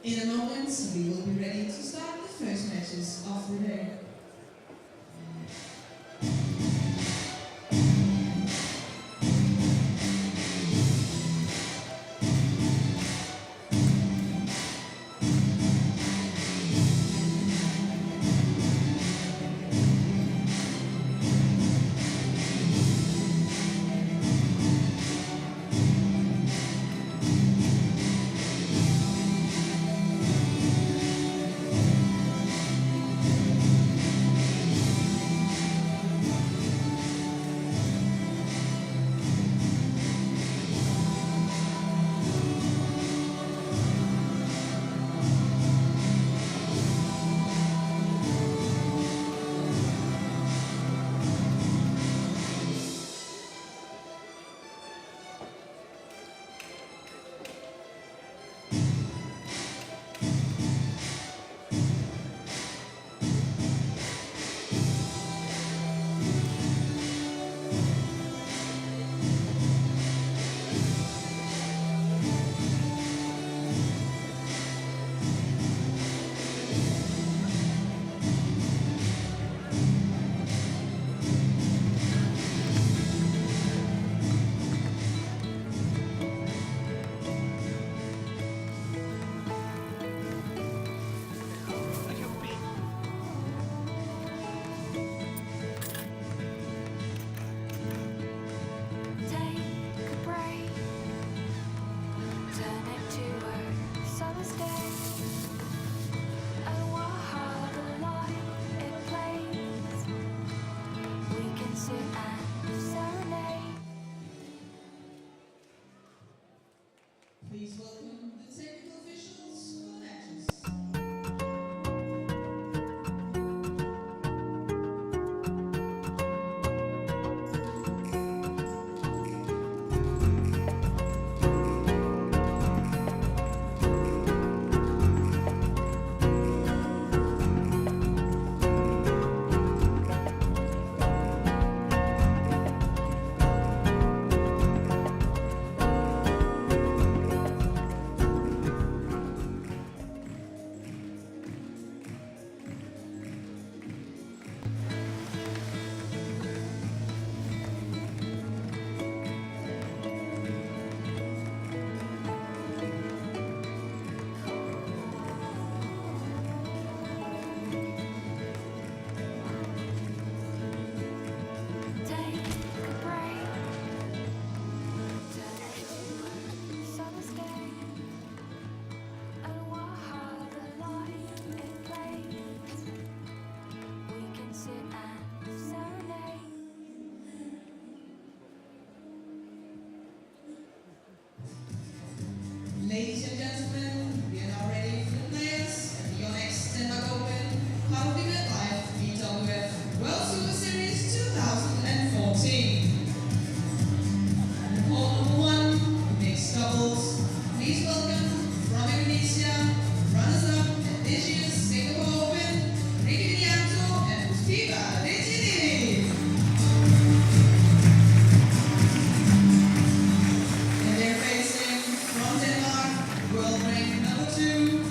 In a moment, we will be ready to start the first matches of the day. Please welcome the technical officials for the matches. Ladies and gentlemen, we are now ready for the players at the YONEX Stand-Up Open Powerpivot Live BWF World Super Series 2014. And call number 1, mixed doubles. Please welcome from Indonesia, runners-up at this year's Singapore Open, Ricky Dianto and Fiba Decini. And they're facing from Denmark, world rank number 2,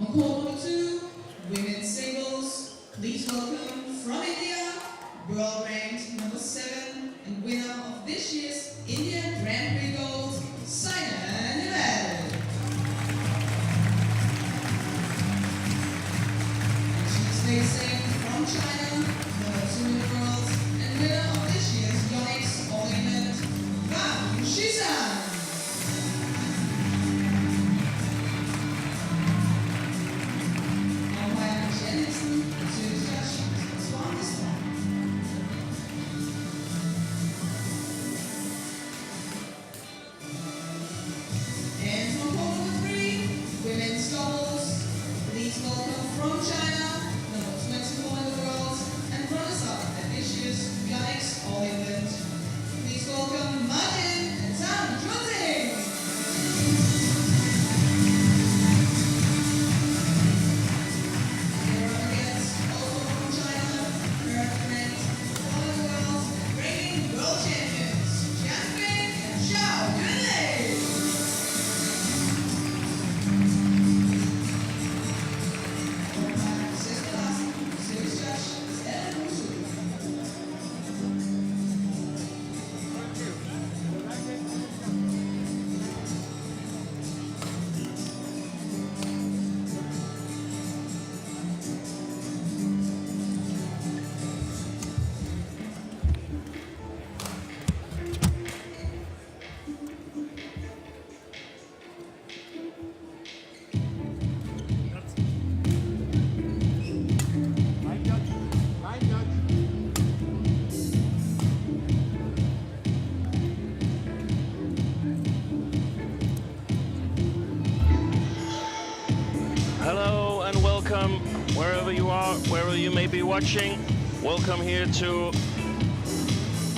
On court number 2, women's singles, please welcome from India, world ranked number 7 and winner of this year's Indian Grand Prix Gold, Saina. She's facing from China, number 2 in the world, and winner of this year's YONEX All-England, Shishan. And from pole number 3, women's doubles, please welcome from China, number 24 in the world, and runners-up at this year's YONEX All-England. Please welcome Martin and Sam Junting. Hello and welcome wherever you are, wherever you may be watching. Welcome here to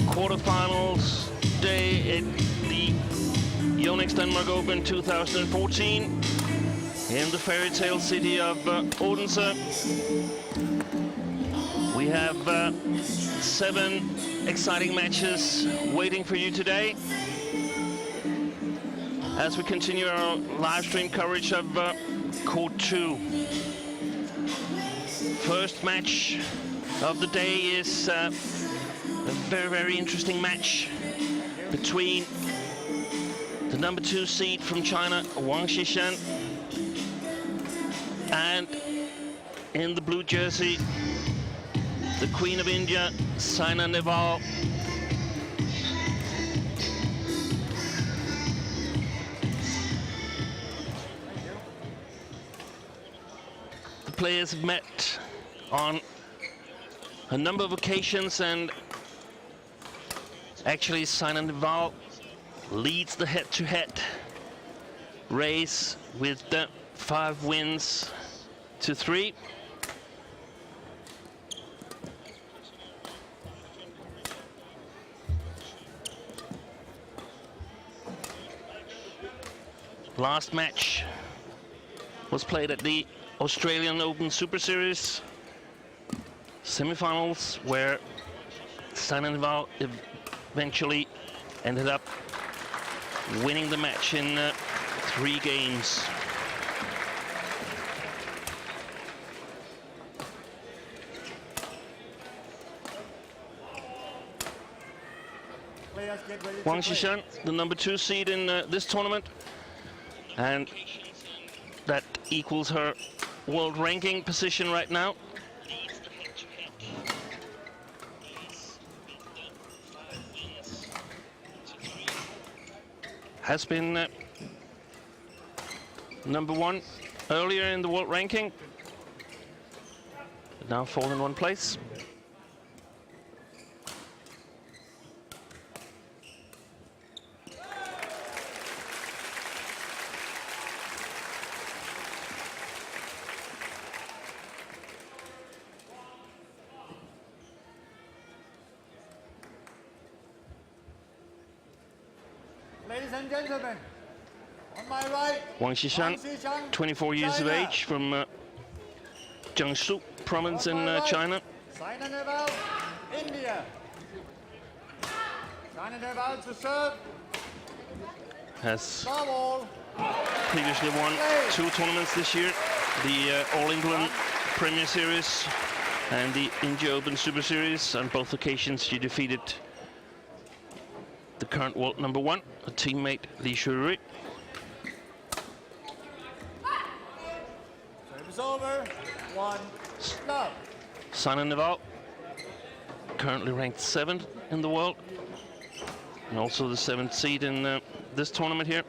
quarterfinals day at the YONEX Denmark Open 2014 in the fairy tale city of Odense. We have 7 exciting matches waiting for you today as we continue our live stream coverage of Court 2. First match of the day is a very interesting match between the number 2 seed from China, Wang Xishan, and in the blue jersey, the Queen of India, Saina Nehwal. Players have met on a number of occasions, and actually Saina Nehwal leads the head-to-head race with 5 wins to 3. Last match was played at the Australian Open Super Series semifinals, where Saina Nehwal eventually ended up winning the match in 3 games. Wang Xishan, the number 2 seed in this tournament, and that equals her world ranking position right now. Has been number 1 earlier in the world ranking, but now fallen 1 place. Ladies and gentlemen, on my right, Wang Xishan, 24 years of age, from Jiangsu province in China. Saina Nehwal, India. Saina Nehwal to serve. Has Ball. previously won 2 tournaments this year. the All England Premier Series and the India Open Super Series. On both occasions, she defeated the current world number one, a teammate Li Shuirui. Service over. 1 love. Simon Neval, currently ranked 7th in the world, and also the 7th seed in this tournament here.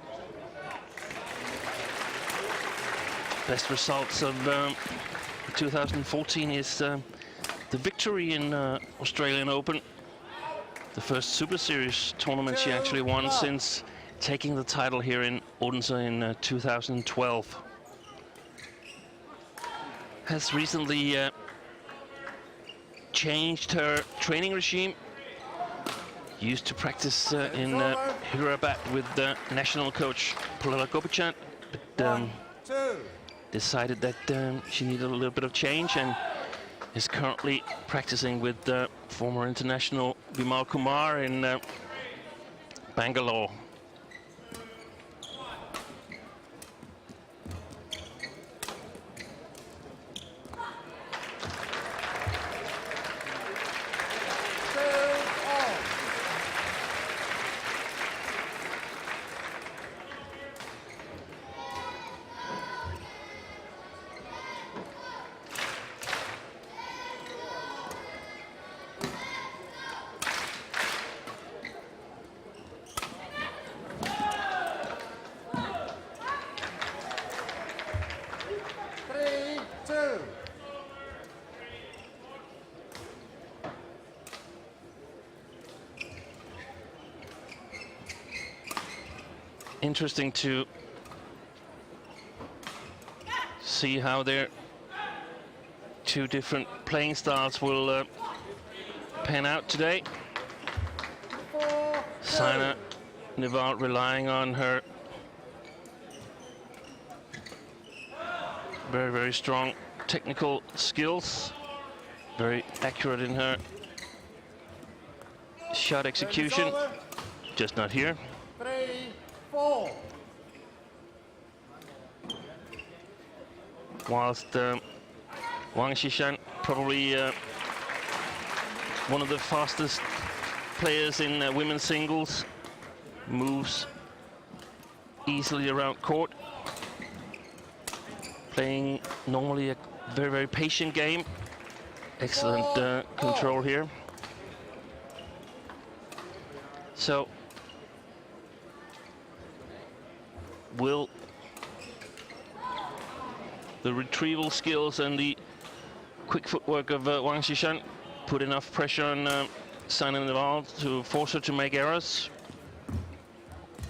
Best results of 2014 is the victory in Australian Open, the first Super Series tournament she actually won since taking the title here in Odense in 2012. Has recently changed her training regime. Used to practice in Hyderabad with national coach Pulala Gopichan, but decided that she needed a little bit of change and is currently practicing with former international Vimal Kumar in Bangalore. Interesting to see how their two different playing styles will pan out today. Saina Neval relying on her very, very strong technical skills, very accurate in her shot execution, just not here. 3-4. Whilst Wang Xishan, probably one of the fastest players in women's singles, moves easily around court, playing normally a very, very patient game. Excellent control here. So will the retrieval skills and the quick footwork of Wang Xishan put enough pressure on Saina Neval to force her to make errors?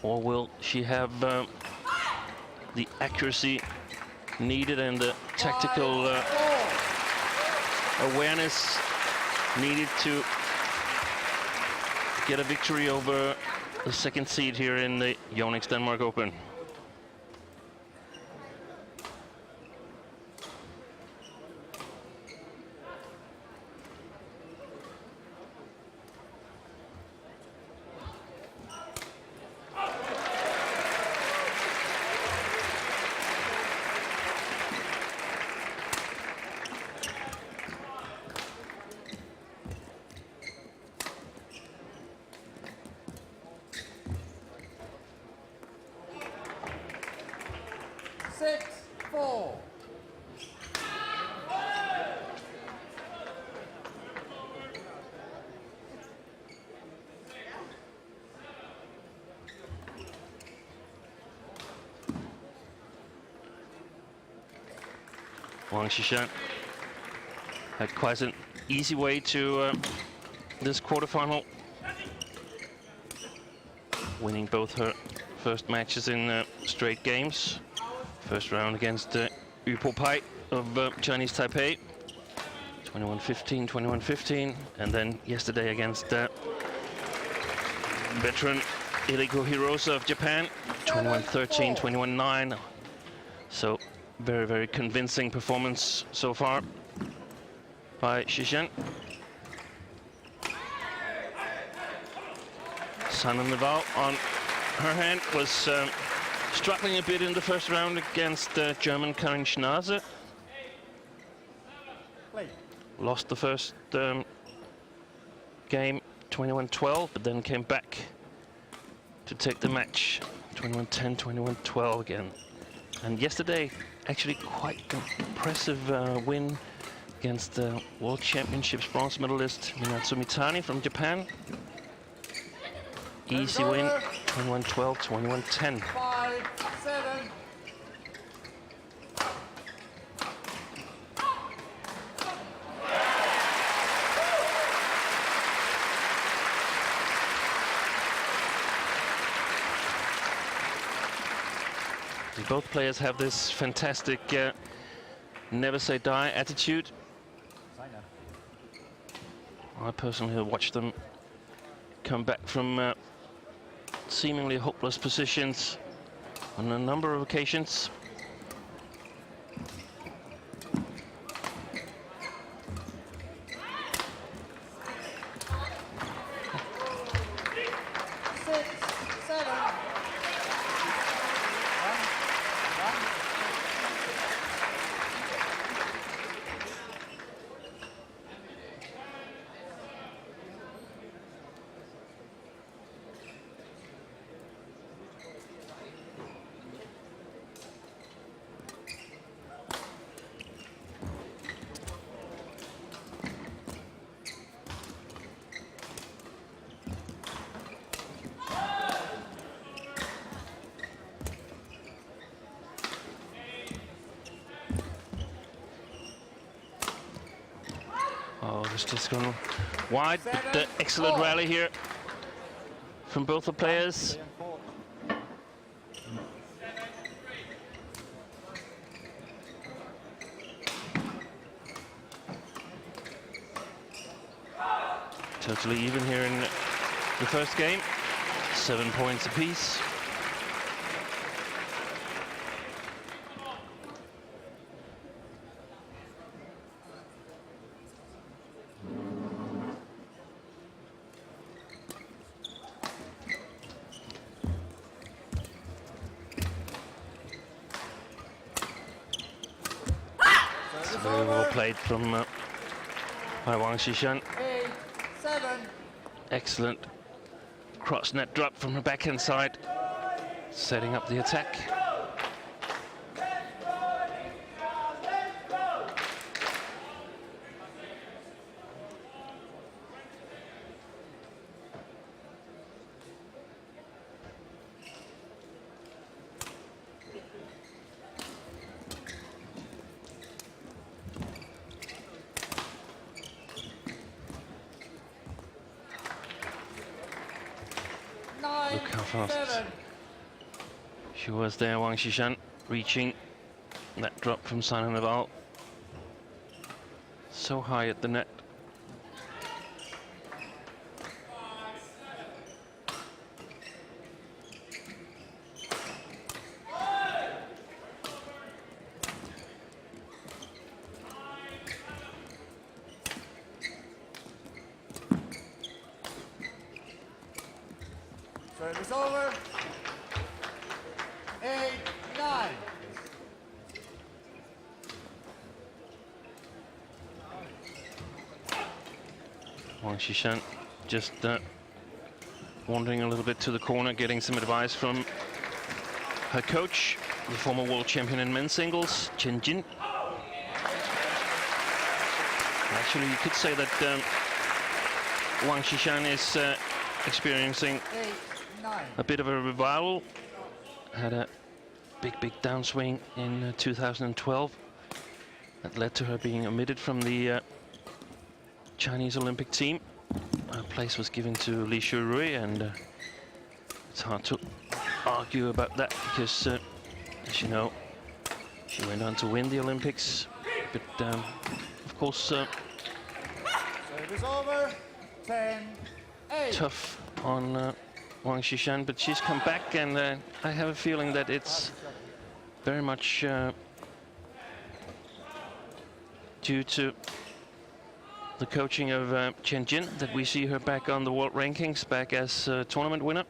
Or will she have the accuracy needed and the tactical awareness needed to get a victory over the second seed here in the YONEX Denmark Open? Wang Xishan had quite an easy way to this quarterfinal, winning both her first matches in straight games. First round against Yupo Pai of Chinese Taipei, 21-15, 21-15, and then yesterday against veteran Eriko Hirosa of Japan, 21-13, 21-9. So very, very convincing performance so far by Xishan. Saina Neval, on her hand, was struggling a bit in the first round against German Karin Schnaase. Play. Lost the first game 21-12, but then came back to take the match 21-10, 21-12 again. And yesterday, actually quite impressive win against the World Championships bronze medalist Minato Mitani from Japan. Easy win, 21-12, 21-10. 5-7. Both players have this fantastic never say die attitude. I personally have watched them come back from seemingly hopeless positions on a number of occasions. Oh, it's just gone wide, but the excellent rally here from both the players. Totally even here in the first game, 7 points apiece. Very well played from by Wang Xishan. 8-7. Excellent cross net drop from the backhand side, setting up the attack. Look how fast she was there, Wang Xishan, reaching that drop from Sana Naval. So high at the net. Service over. 8-9. Wang Xishan just wandering a little bit to the corner, getting some advice from her coach, the former world champion in men's singles, Chen Jin. Actually, you could say that Wang Xishan is experiencing 8-9. a bit of a revival. Had a big downswing in 2012 that led to her being omitted from the Chinese Olympic team. Her place was given to Li Shurui, and it's hard to argue about that because, as you know, she went on to win the Olympics. But of course, Service over. 10-8. tough on Wang Xishan, but she's come back, and I have a feeling that it's very much due to the coaching of Chen Jin that we see her back on the world rankings, back as tournament winner.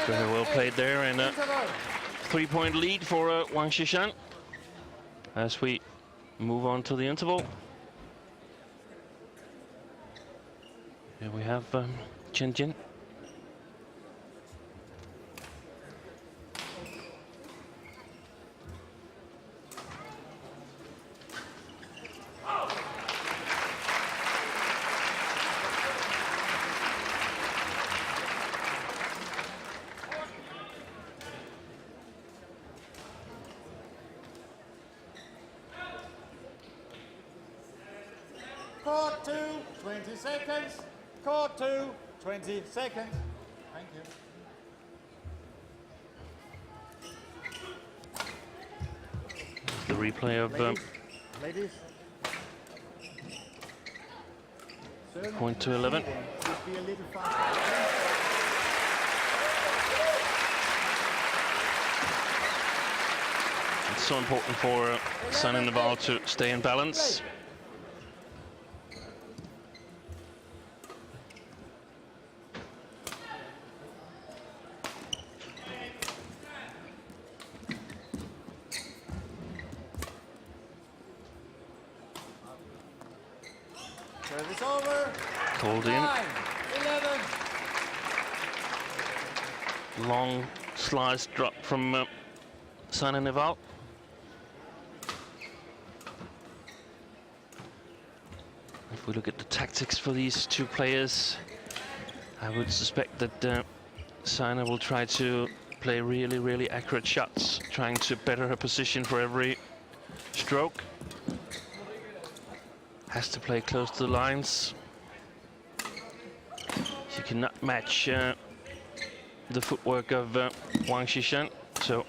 Very well played there, and a Interval. 3-point lead for Wang Xishan as we move on to the interval. Here we have Chen Jin. Court 2, 20 seconds. Court 2, 20 seconds. Thank you. The replay of Ladies. point to 11. Should be a little faster. It's so important for Sun and Naval to stay in balance. Service over. Called in. 9, 11. Long slice drop from Sun and Naval. If we look at the tactics for these two players, I would suspect that Sina will try to play really accurate shots, trying to better her position for every stroke. Has to play close to the lines. She cannot match the footwork of Wang Xishan, so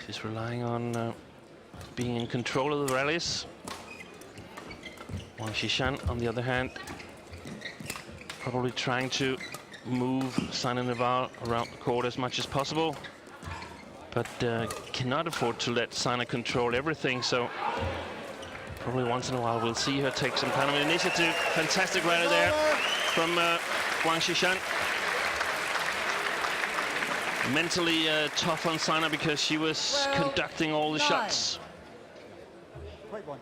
she's relying on being in control of the rallies. Wang Xishan, on the other hand, probably trying to move Sina Naval around the court as much as possible, but cannot afford to let Sina control everything, so probably once in a while we'll see her take some kind of initiative. Fantastic rally there from Wang Xishan. Mentally tough on Sina because she was conducting all the shots. Quick one.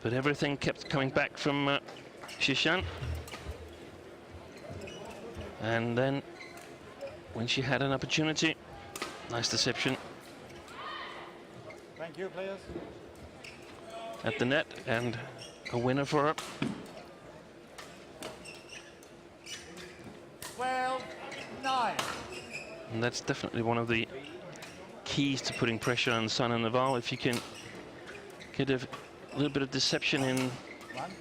But everything kept coming back from Xishan. And then when she had an opportunity, nice deception Thank you, players. at the net, and a winner for her. 12, 9. And that's definitely one of the keys to putting pressure on Sina Naval. If you can get a little bit of deception in 1.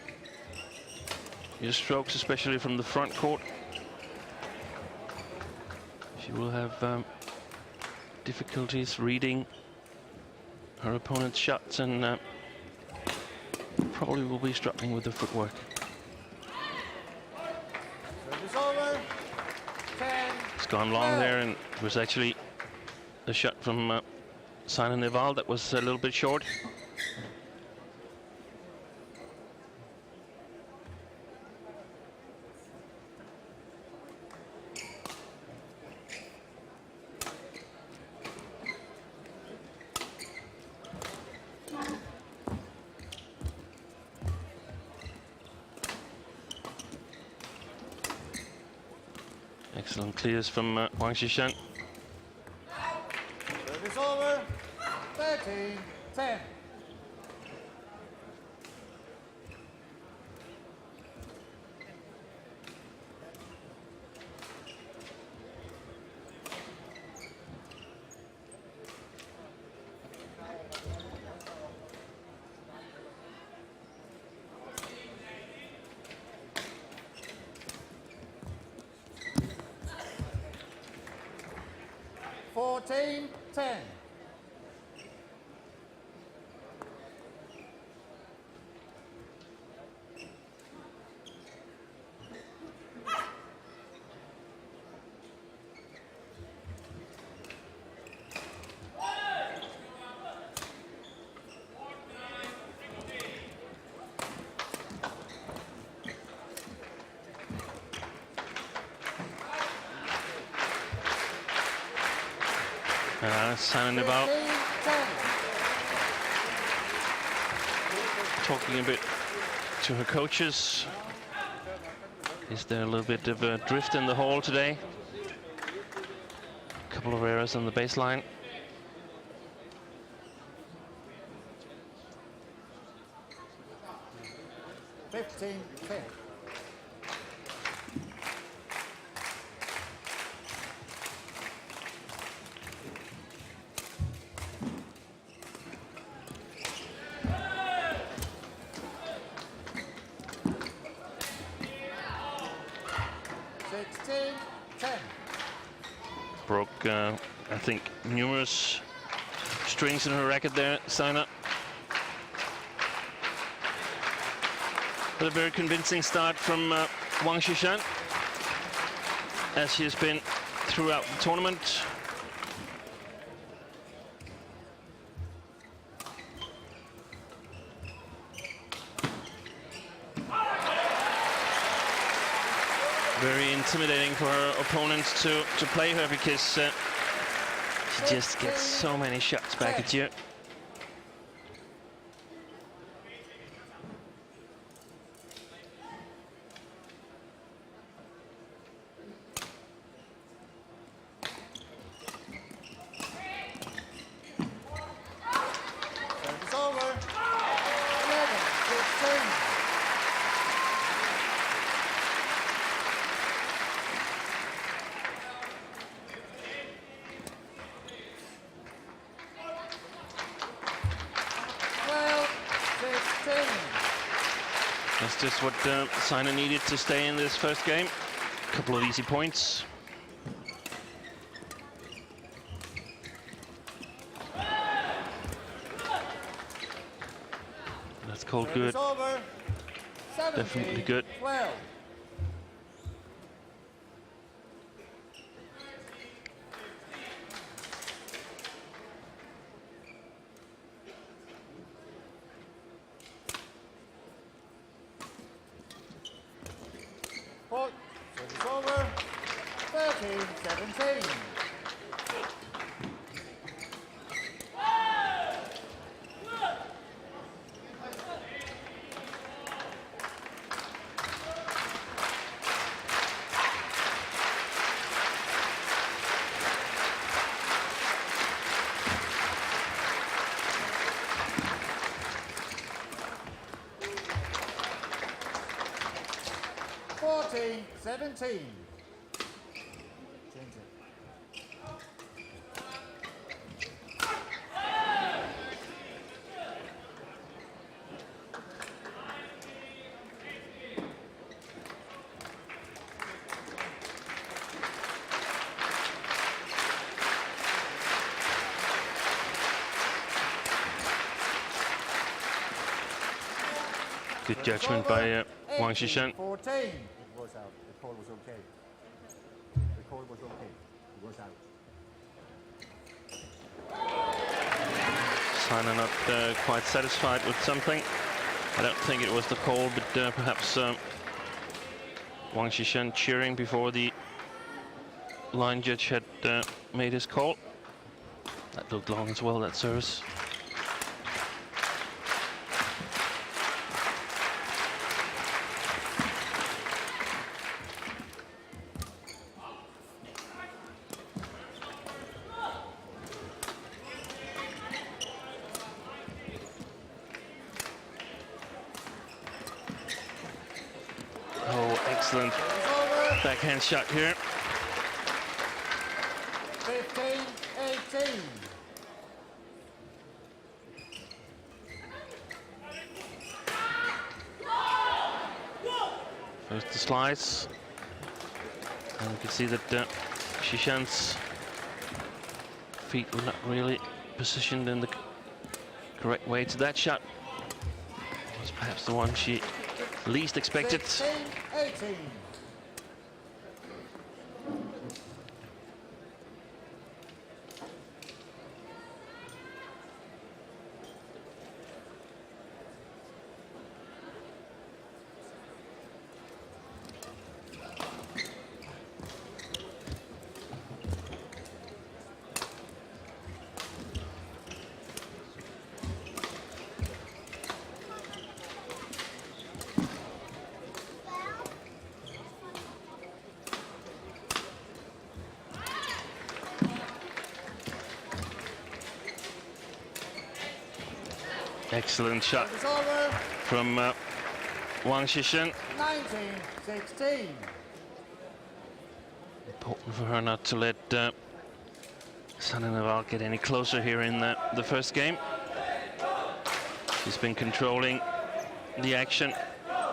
your strokes, especially from the front court, she will have difficulties reading her opponent's shots, and probably will be struggling with the footwork. Service over. 10. It's gone long there, and it was actually a shot from Sina Naval that was a little bit short. Excellent clears from Wang Xishan. Service over. 13, 10. Team 10. Simon about 15-10. talking a bit to her coaches. Is there a little bit of a drift in the hall today? A couple of errors on the baseline. Fifteen 10. Broke, I think, numerous strings in her racket there, Sina. But a very convincing start from Wang Xishan, as she has been throughout the tournament. Very intimidating for her opponents to play her, because she just gets so many shots back at you. It's over. 11-16. That's just what Sina needed to stay in this first game. A couple of easy points. That's called good. Definitely good. 12. Service over. 13-17. Change it. Good judgment by Wang Xishan. 14. It was out. The call was okay. The call was okay. It was out. Sina not quite satisfied with something. I don't think it was the call, but perhaps Wang Xishan cheering before the line judge had made his call. That looked long as well, that service. Oh, excellent backhand shot here. 15-18. First the slice. And you can see that Xishan's feet were not really positioned in the correct way to that shot. It was perhaps the one she least expected. 16-18. Excellent shot Service over. from Wang Xishan. 19-16. Important for her not to let Sana Naval get any closer here in the first game. She's been controlling the action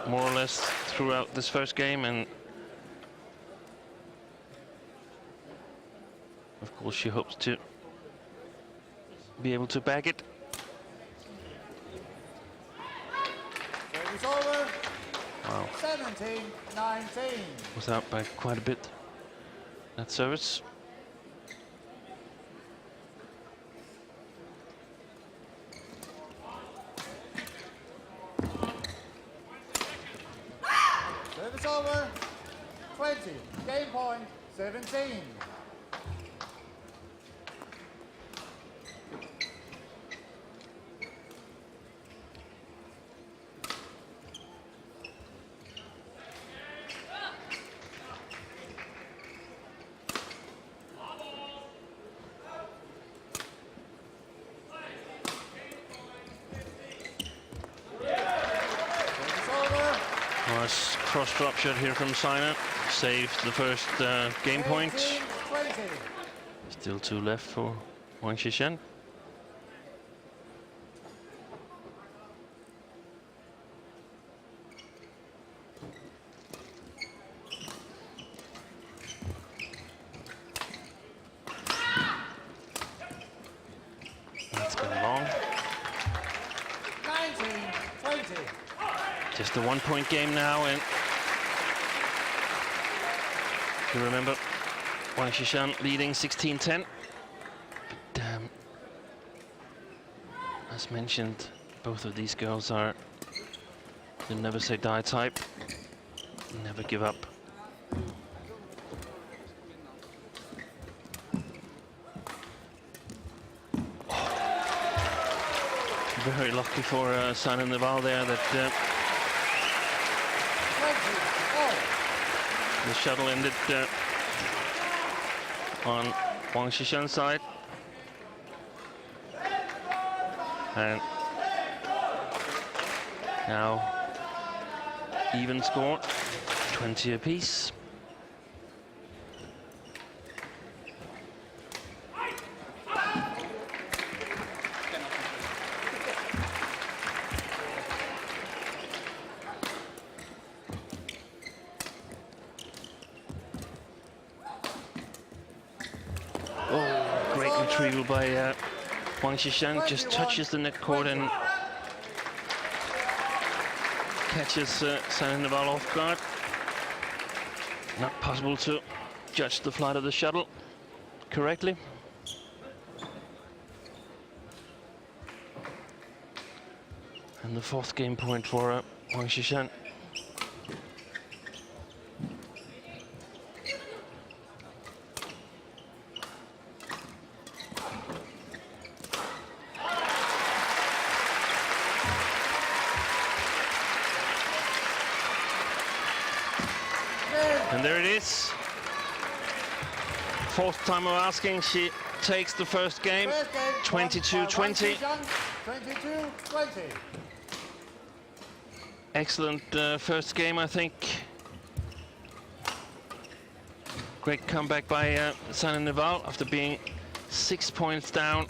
more or less throughout this first game, and of course she hopes to be able to back it. Service over. Wow. 17-19. Was out by quite a bit, that service. Service over. 20. Game point. 17. Nice cross drop shot here from Sina. Saved the first game point. 18-20. Still 2 left for Wang Xishan. That's been long. 19-20. Just a 1-point game now, and you remember Wang Xishan leading 16-10. But as mentioned, both of these girls are the never say die type, never give up. Very lucky for Sana Naval there that the shuttle ended on Wang Xishan's side. And now even score, 20 apiece. Retrieval by Wang Xishan, just touches the net cord and catches Sana Naval off guard. Not possible to judge the flight of the shuttle correctly. And the 4th game point for Wang Xishan. And there it is. 4th time of asking, she takes the first game, 22-20. 22-20. Excellent first game, I think. Great comeback by Sana Naval after being 6 points down.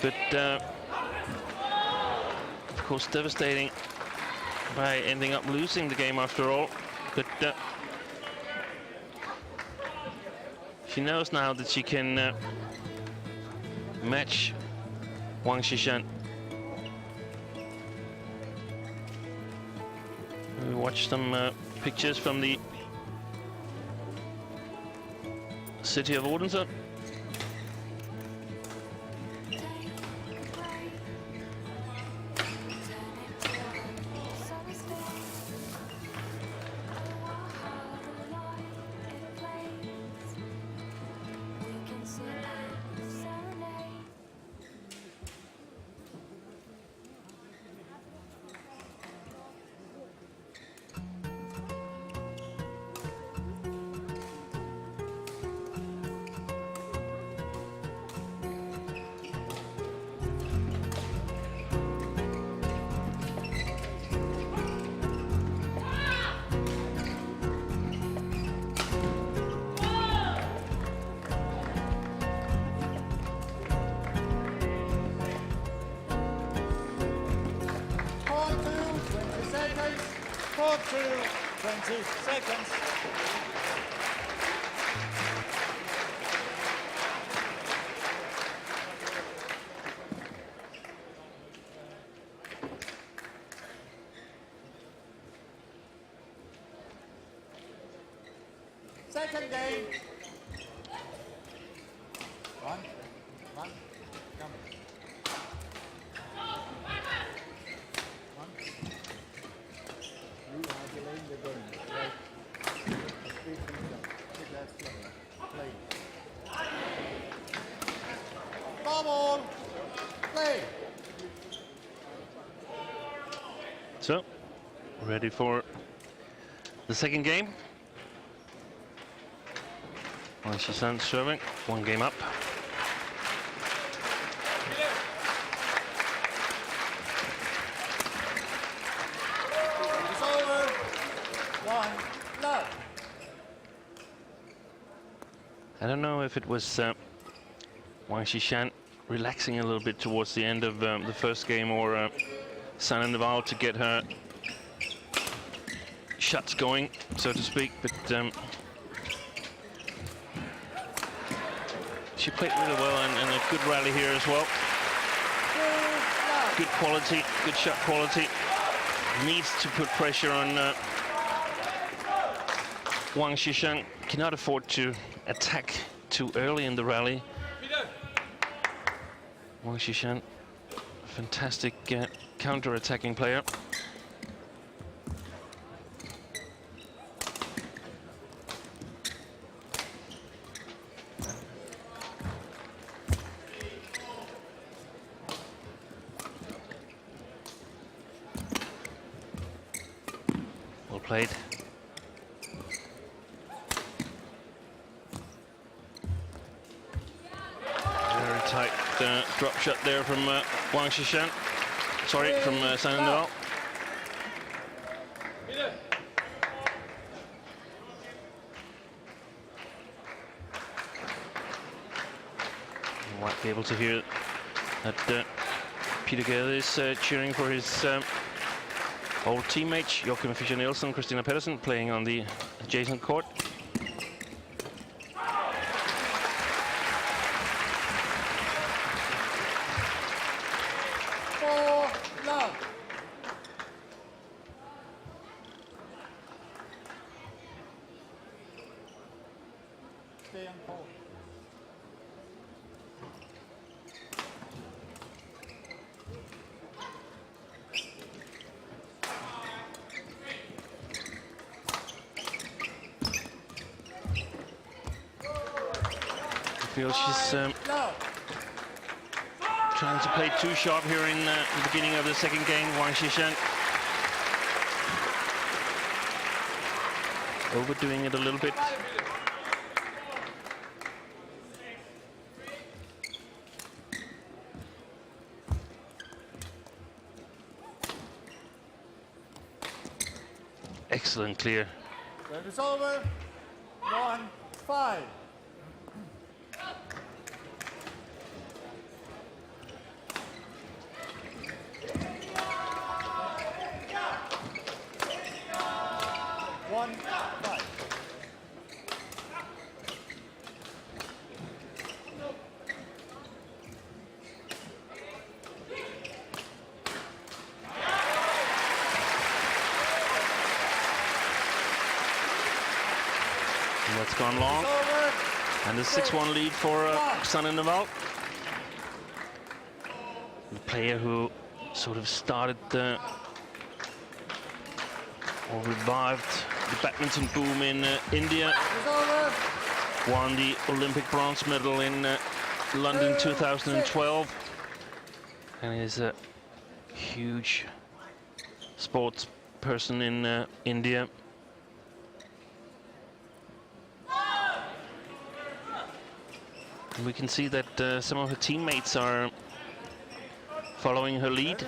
But of course devastating by ending up losing the game after all. But she knows now that she can match Wang Xishan. We watched some pictures from the city of Odense. Court 2, 20 seconds. Second game. One, come. One. You are delaying the game. Right. Speed things up. Take that slowly. Play. Ball. Play. So, ready for the second game. YONEX serving, 1 game up. It's over. 1 love. I don't know if it was YONEX relaxing a little bit towards the end of the first game, or Sanne Neval to get her shots going, so to speak, but she played really well, and a good rally here as well. Good quality, good shot quality. Needs to put pressure on YONEX. Cannot afford to attack too early in the rally. YONEX, fantastic counter-attacking player. Well played. Very tight drop shot there from YONEX. Sorry, from Sanne Neval. You might be able to hear that Peter Gade is cheering for his old teammates, Joachim Fischer-Nielsen, Christina Pedersen, playing on the adjacent court. Love. Stay on court. I feel she's trying to play too sharp here in the beginning of the second game. YONEX overdoing it a little bit. Excellent clear. When it's over, 1-5. That's gone long. And the 6-1 lead for Sanne Neval. The player who sort of started or revived the badminton boom in India. Won the Olympic bronze medal in London 2012. And is a huge sports person in India. And we can see that some of her teammates are following her lead.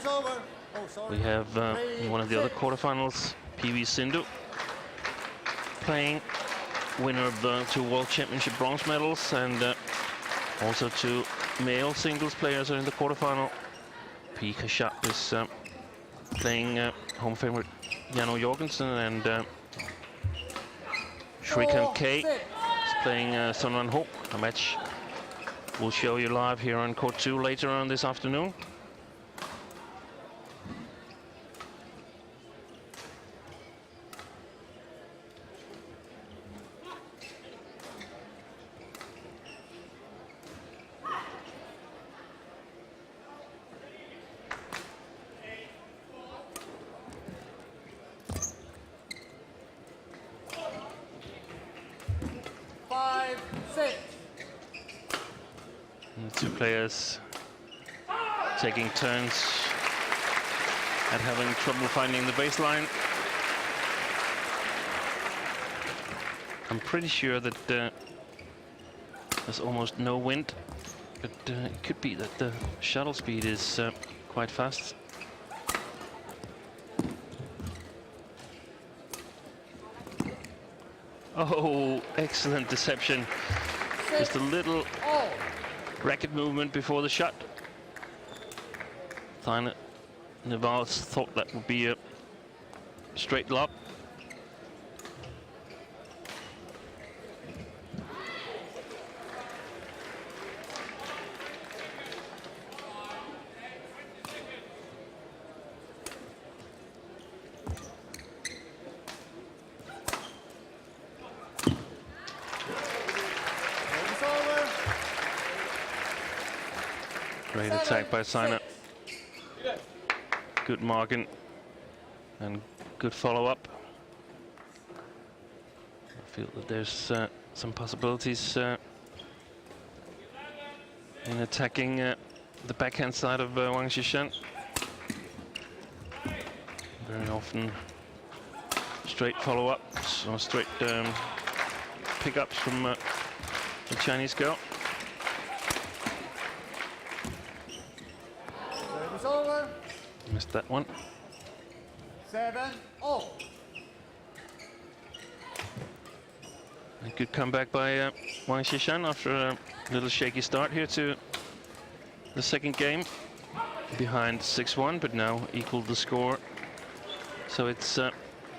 We have in one of the other quarterfinals, PV Sindhu, playing, winner of 2 World Championship bronze medals, and also 2 male singles players are in the quarterfinal. P. Kashyap is playing home favorite Jano Jorgensen and Shrikant K is playing Sun Wan Ho, a match we'll show you live here on court 2 later on this afternoon. And the two players taking turns at having trouble finding the baseline. I'm pretty sure that there's almost no wind, but it could be that the shuttle speed is quite fast. Oh, excellent deception. Just a little racket movement before the shot. Thine Navas thought that would be a straight lob. Great attack by Sina. Good marking and good follow-up. I feel that there's some possibilities in attacking the backhand side of Wang Xishan. Very often straight follow-ups or straight pickups from the Chinese girl. Missed that one. 7-0. A good comeback by Wang Xishan after a little shaky start here to the second game. Behind 6-1, but now equaled the score. So it's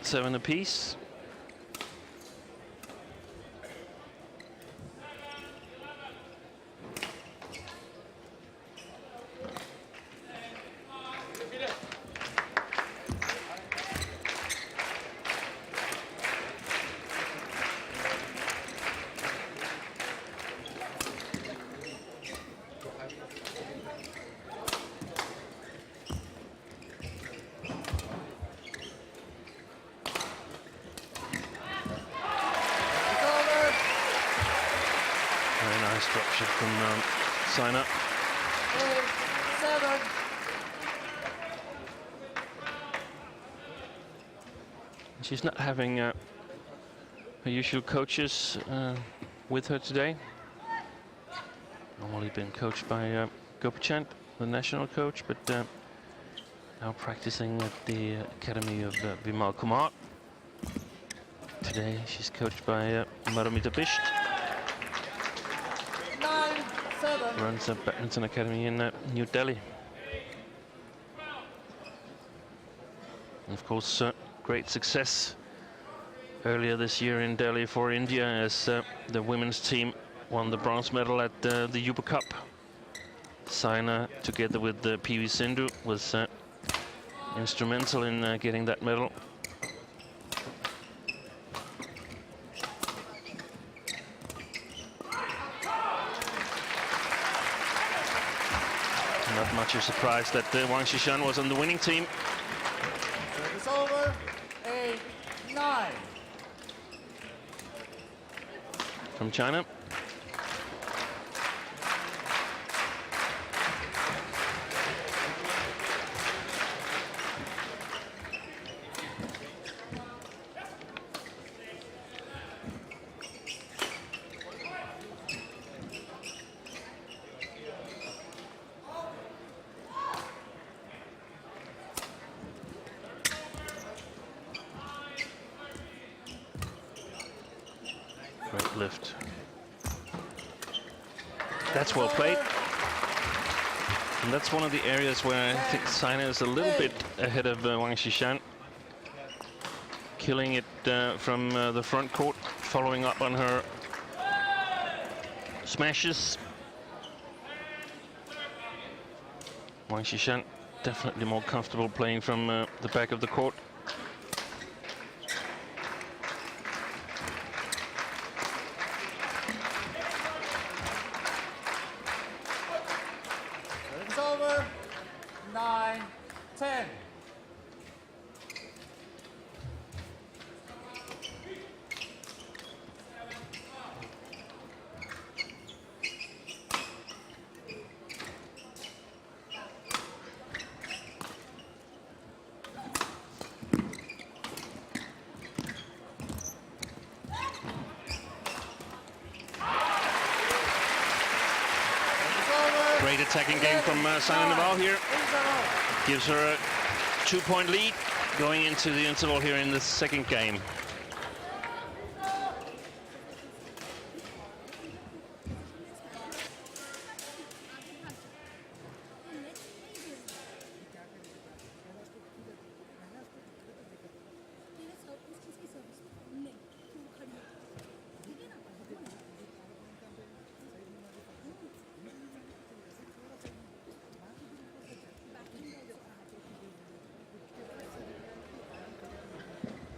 7 apiece. Drop shot from Sina. 7. She's not having her usual coaches with her today. Normally been coached by Gopchand, the national coach, but now practicing at the academy of Vimal Kumar. Today she's coached by Maramita Bisht. Runs a badminton academy in New Delhi. And of course, great success earlier this year in Delhi for India as the women's team won the bronze medal at the Yuba Cup. Sina, together with PV Sindhu, was instrumental in getting that medal. Not much of a surprise that Wang Xishan was on the winning team. It's over. 8-9. From China. Great lift. That's well played. And that's one of the areas where I think Sina is a little bit ahead of Wang Xishan. killing it from the front court, following up on her smashes. Wang Xishan definitely more comfortable playing from the back of the court. It's over. 9-10. Great attacking game from Simon Naval here. Gives her a 2-point lead going into the interval here in the second game.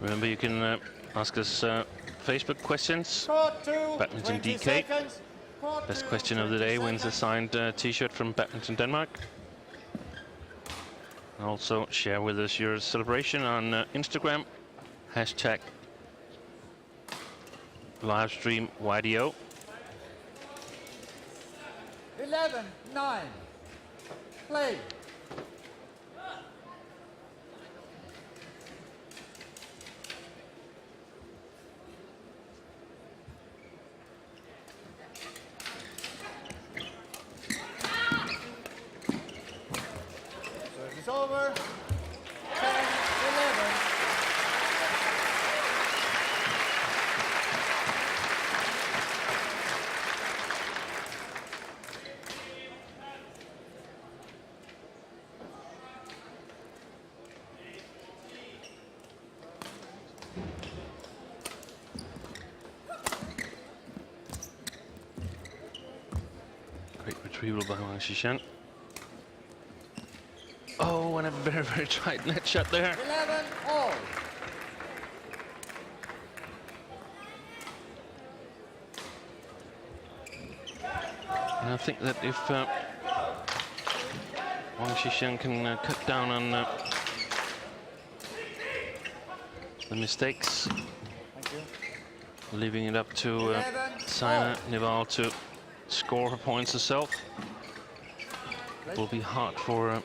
Remember, you can ask us Facebook questions. Badminton DK. Best question of the day wins a signed T-shirt from Badminton Denmark. And also share with us your celebration on Instagram. Hashtag livestream YDO. 11-9. Play. It's over. 10-11. Great retrieval by Wang Xishan. Oh, and a very, very tight net shot there. 11-all. And I think that if Wang Xishan can cut down on the mistakes, Thank you. leaving it up to Saina Neval to score her points herself, it will be hard for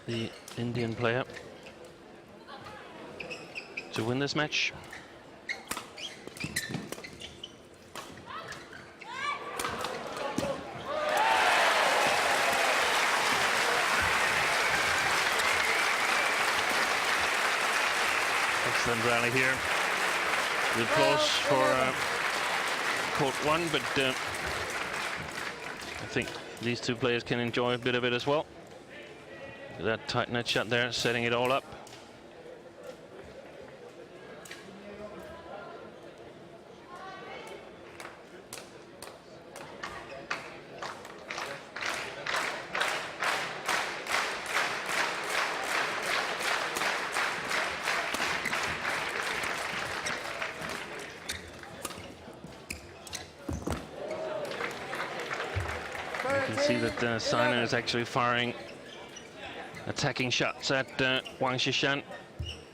the Indian player to win this match. Excellent rally here. The applause for court one, but I think these two players can enjoy a bit of it as well. That tight net shot there, setting it all up. You can see that Saina is actually firing attacking shots at Wang Xishan,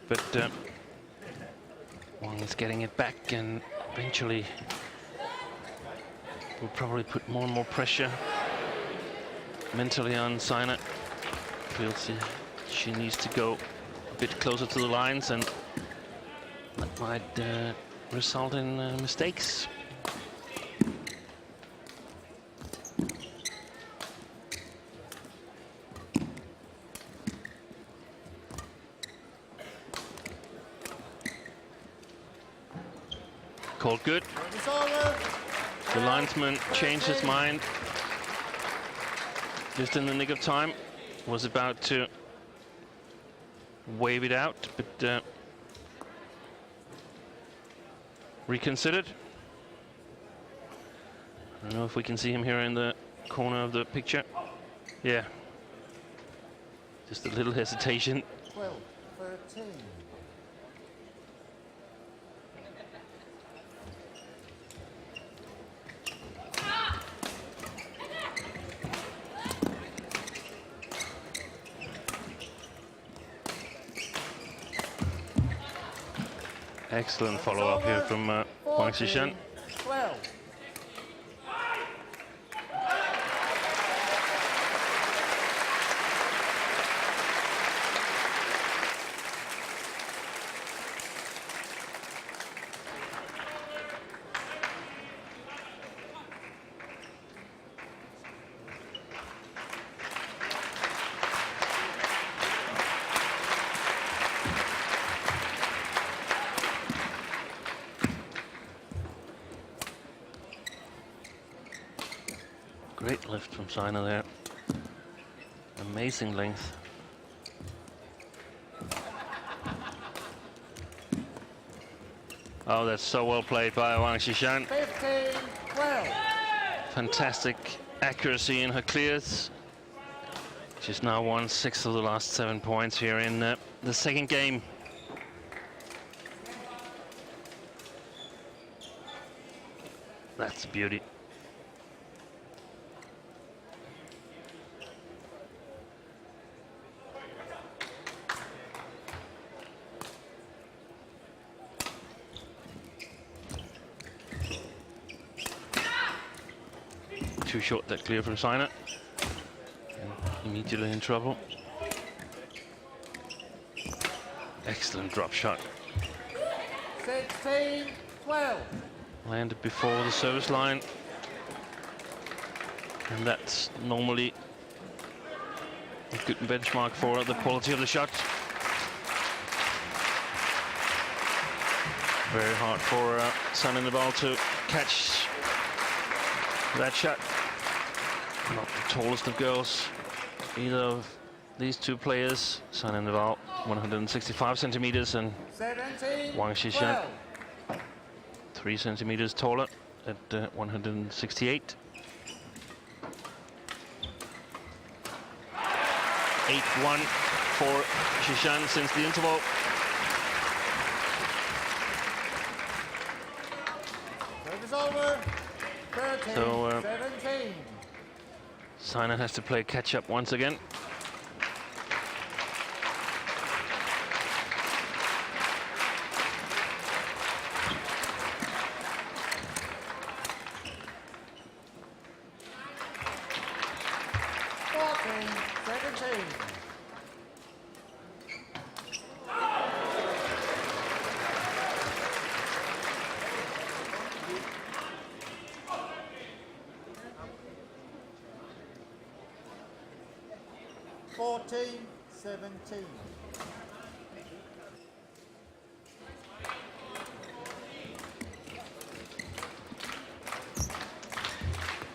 but Wang is getting it back, and eventually will probably put more and more pressure mentally on Saina. Feels she needs to go a bit closer to the lines, and that might result in mistakes. Called good. The linesman changed his mind just in the nick of time. Was about to wave it out, but reconsidered. I don't know if we can see him here in the corner of the picture. Yeah. Just a little hesitation. 12-13. Excellent follow-up here from Wang Xishan. 12. Great lift from Sina there. Amazing length. Oh, that's so well played by Wang Xishan. 15-12. Fantastic accuracy in her clears. She's now won 6 of the last 7 points here in the second game. That's beauty. Too short, that clear from Sina. Immediately in trouble. Excellent drop shot. 16-12. Landed before the service line. And that's normally a good benchmark for the quality of the shot. Very hard for Sun in the ball to catch that shot. Not the tallest of girls, either of these two players. Sun in the ball, 165 centimeters, and 17, Wang Xishan, 12. 3 centimeters taller at 168. 8-1 for Xishan since the interval. Service over. 13, So, 17. Sina has to play catch up once again.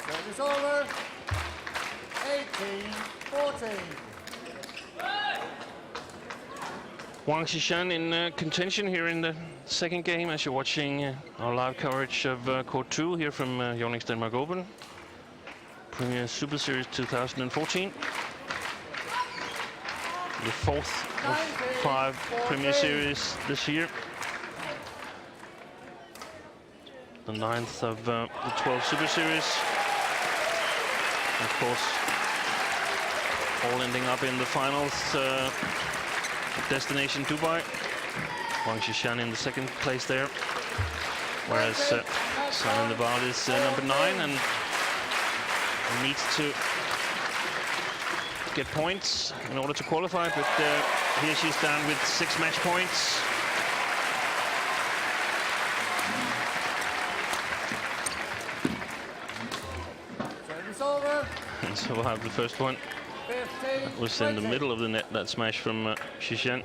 Service over. 18-14. Wang Xishan in contention here in the second game as you're watching our live coverage of Court 2 here from YONEX Denmark Open. Premier Super Series 2014. The 4th of 5 Premier Series this year. The 9th of the 12 Super Series. Of course, all ending up in the finals. Destination Dubai. Wang Xishan in the second place there. Whereas Sun in the Ball is number 9 and needs to get points in order to qualify, but here she's down with 6 match points. Service over. And survived the first one. 15, That was in the middle of the net, that smash from Xishan.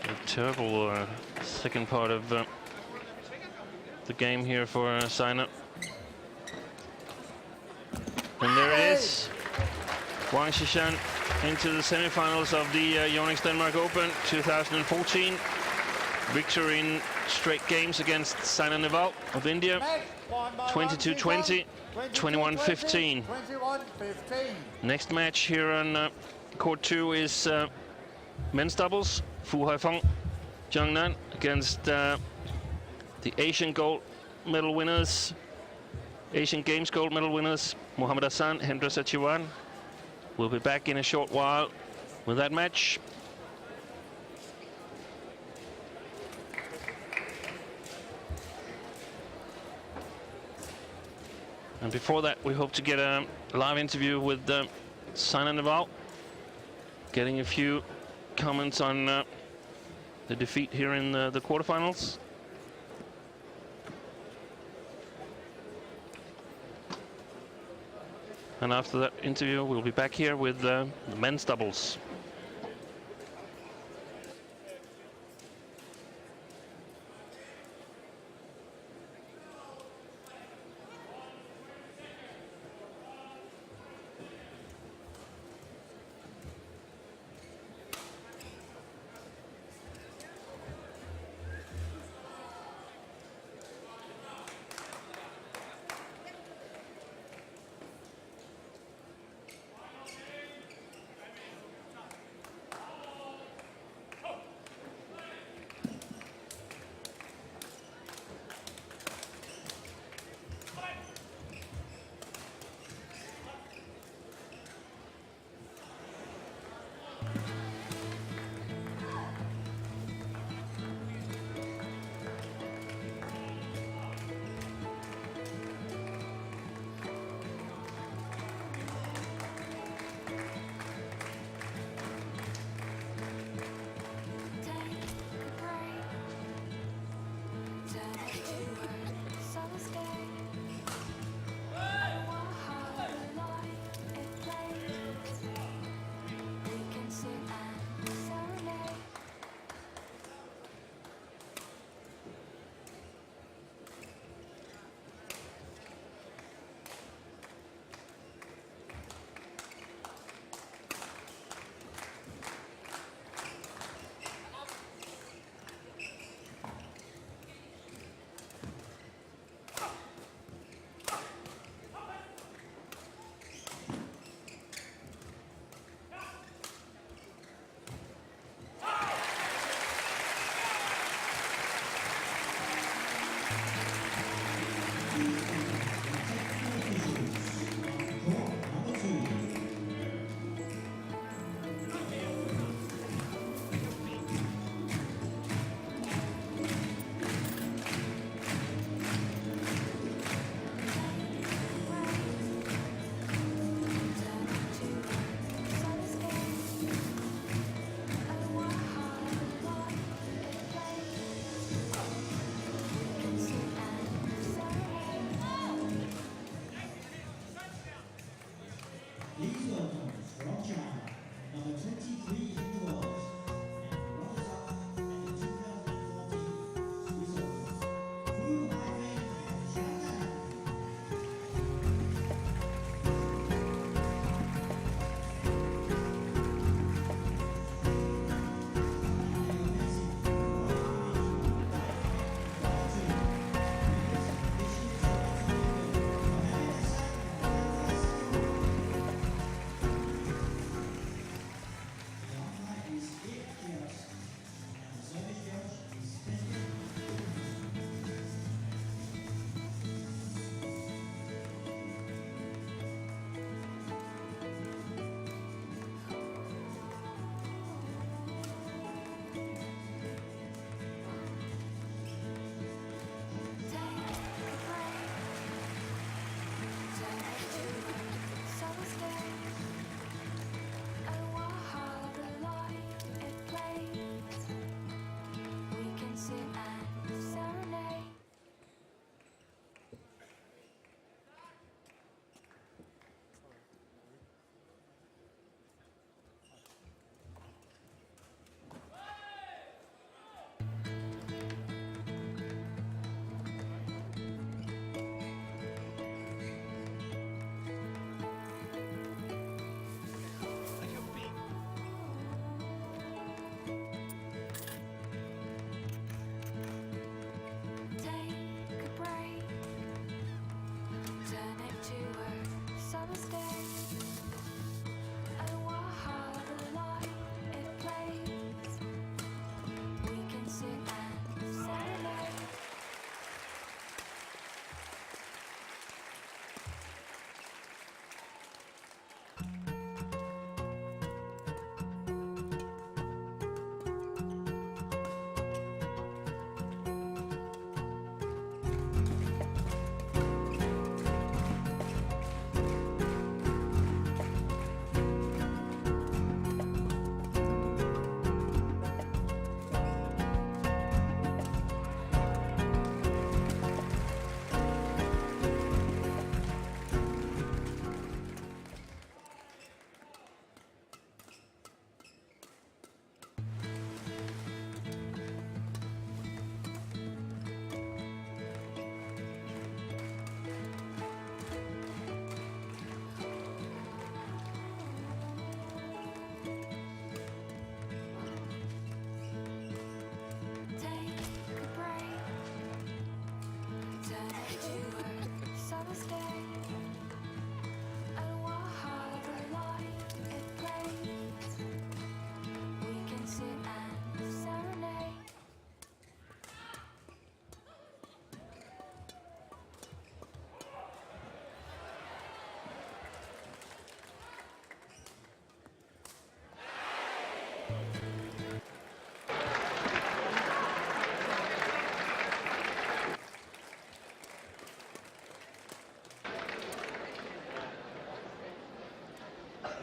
A terrible second part of the game here for Sina. And there it is. Wang Xishan into the semi-finals of the YONEX Denmark Open 2014. Victory in straight games against Saina Nehwal of India. 22-20, 21-15. 21-15. Next match here on court 2 is men's doubles. Fu Haifeng, Zhang Nan against the Asian gold medal winners, Asian Games gold medal winners, Mohammad Hassan, Hendra Sachiwan. We'll be back in a short while with that match. And before that, we hope to get a live interview with Saina Nehwal, getting a few comments on the defeat here in the quarterfinals. And after that interview, we'll be back here with the men's doubles.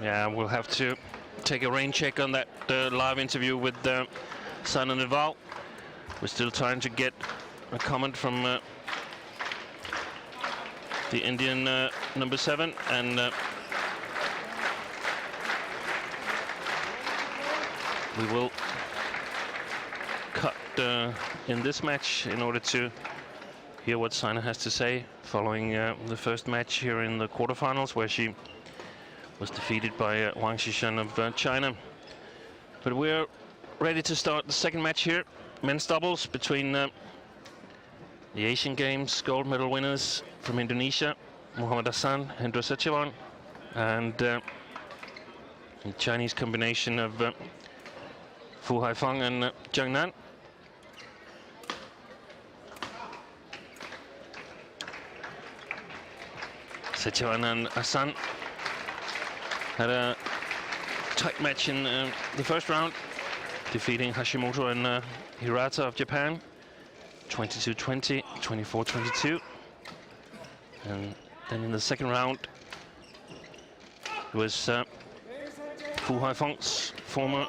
Yeah, we'll have to take a rain check on that live interview with Saina Nehwal. We're still trying to get a comment from the Indian number 7, and we will cut in this match in order to hear what Saina has to say following the first match here in the quarterfinals, where she was defeated by Wang Xishan of China. But we're ready to start the second match here, men's doubles, between the Asian Games gold medal winners from Indonesia, Muhammad Hassan, Hendra Setiawan, and the Chinese combination of Fu Haifeng and Jiang Nan. Setiawan and Hassan had a tight match in the first round, defeating Hashimoto and Hirata of Japan 22-20, 24-22. And then in the second round, it was Fu Haifeng's former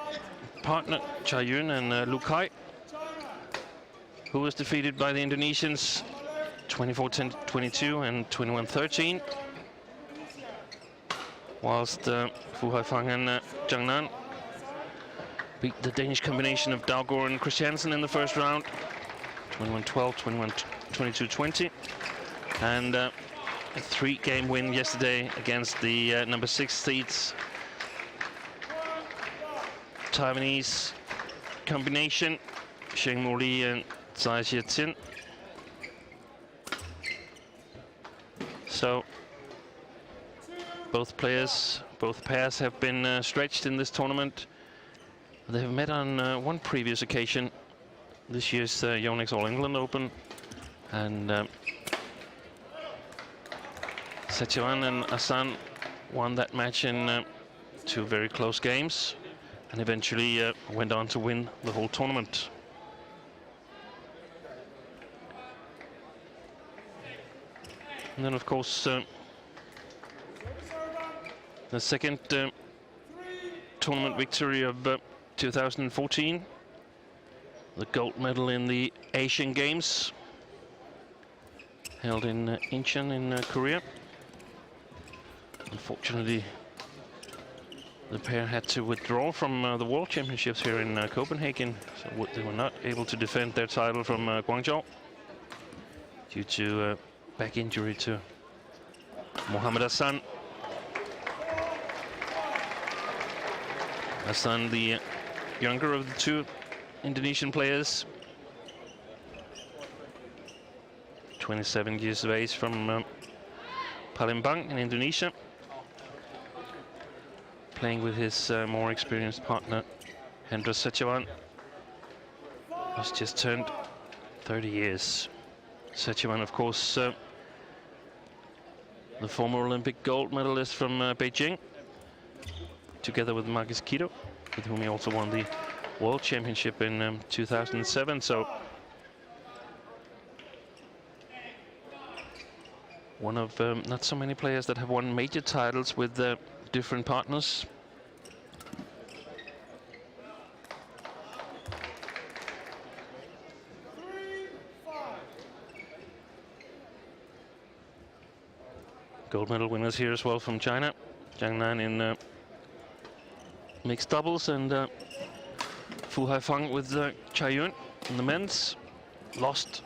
partner Cha Yun and Lu Kai, who was defeated by the Indonesians 24-22 and 21-13. Whilst Fu Haifeng and Jiang Nan beat the Danish combination of Dalgaard and Christiansen in the first round, 21-12, 22-20, and a 3-game win yesterday against the number 6 seeds Taiwanese combination Sheng Mu Li and Zai Xieqin. So both pairs have been stretched in this tournament. They have met on one previous occasion, this year's YONEX All England Open, and Setiawan and Hassan won that match in 2 very close games, and eventually went on to win the whole tournament. And then, of course, the second tournament victory of 2014, the gold medal in the Asian Games held in Incheon in Korea. Unfortunately, the pair had to withdraw from the World Championships here in Copenhagen, so they were not able to defend their title from Guangzhou due to back injury to Muhammad Hassan. Hassan, the younger of the 2 Indonesian players, 27 years of age, from Palembang in Indonesia, playing with his more experienced partner Hendra Setiawan, who's just turned 30 years. Setiawan, of course, the former Olympic gold medalist from Beijing, together with Marcus Kido, with whom he also won the World Championship in 2007. So one of not so many players that have won major titles with different partners. Gold medal winners here as well from China. Jiang Nan in mixed doubles, and Fu Haifeng with Cha Yun in the men's. Lost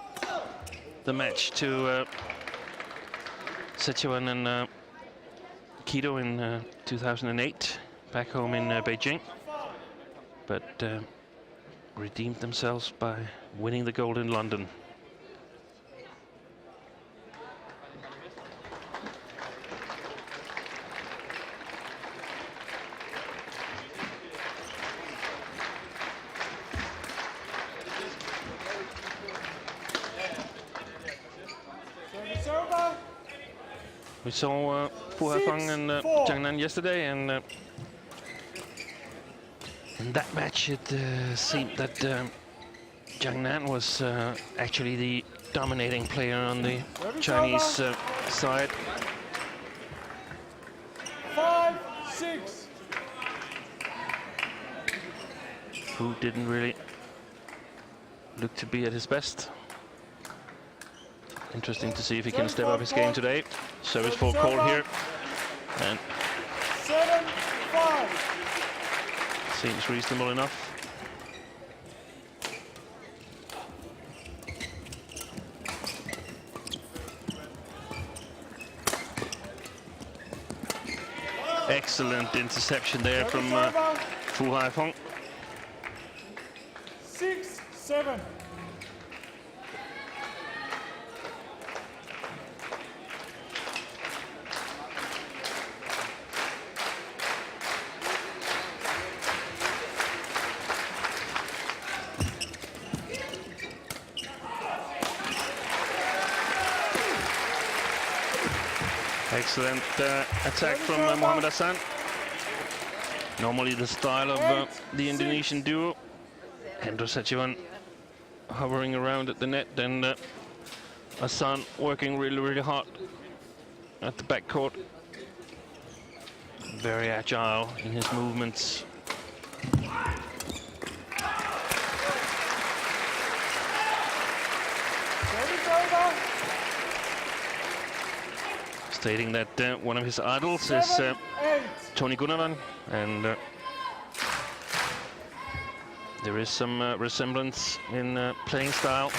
the match to Setiawan and Kido in 2008, back home in Beijing, but redeemed themselves by winning the gold in London. We saw Fu Haifeng and Jiang Nan yesterday, and in that match it seemed that Jiang Nan was actually the dominating player on the Chinese side. 5-6. who didn't really look to be at his best. Interesting to see if he can step up his game today. Service fault call here. And 7-5. seems reasonable enough. Excellent interception there from Fu Haifeng. 6-7. Excellent attack from Mohamed Hassan. Normally the style of the Indonesian duo. Hendro Setiawan hovering around at the net, and Hassan working really hard at the backcourt. Very agile in his movements. Stating that one of his idols is Tony Gunawan, and there is some resemblance in playing style.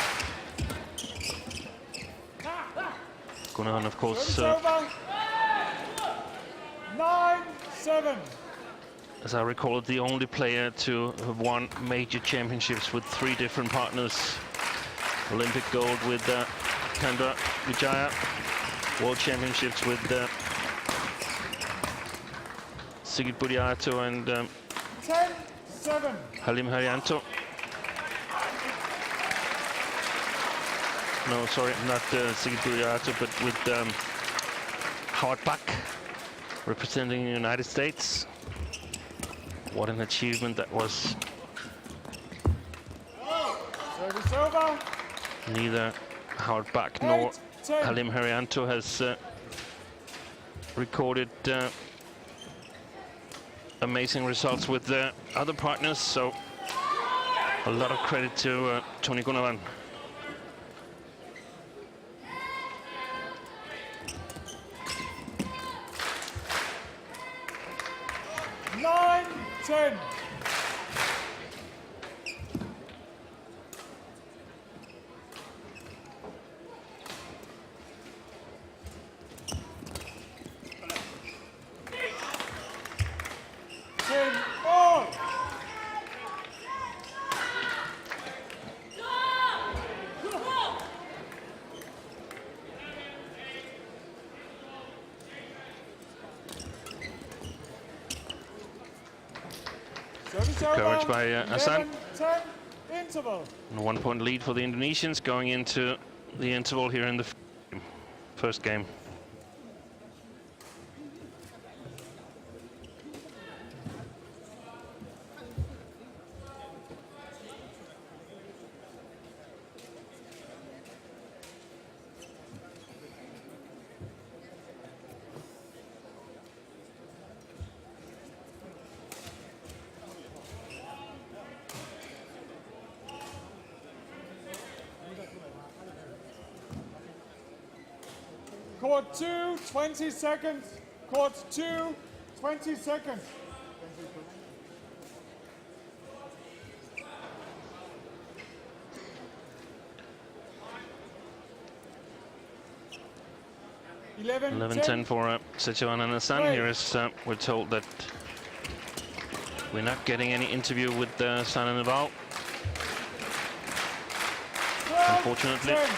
Gunawan, of course, 9-7. as I recall, the only player to have won major championships with 3 different partners. Olympic gold with Chandra Vijaya, World Championships with Sigit Budiato and 10-7. Halim Haryanto. No, sorry, not Sigit Budiato, but with Howard Buck representing the United States. What an achievement that was. Service over. Neither Howard Buck nor Halim Haryanto has recorded amazing results with their other partners, so a lot of credit to Tony Gunawan. Nine, 10. Coverage by Hassan. 10 interval. And a 1-point lead for the Indonesians going into the interval here in the first game. Court 2, 20 seconds. Court 2, 20 seconds. Eleven 11-10 for Setiawan and Hassan. Here is, we're told that we're not getting any interview with Sana Naval, unfortunately. 10.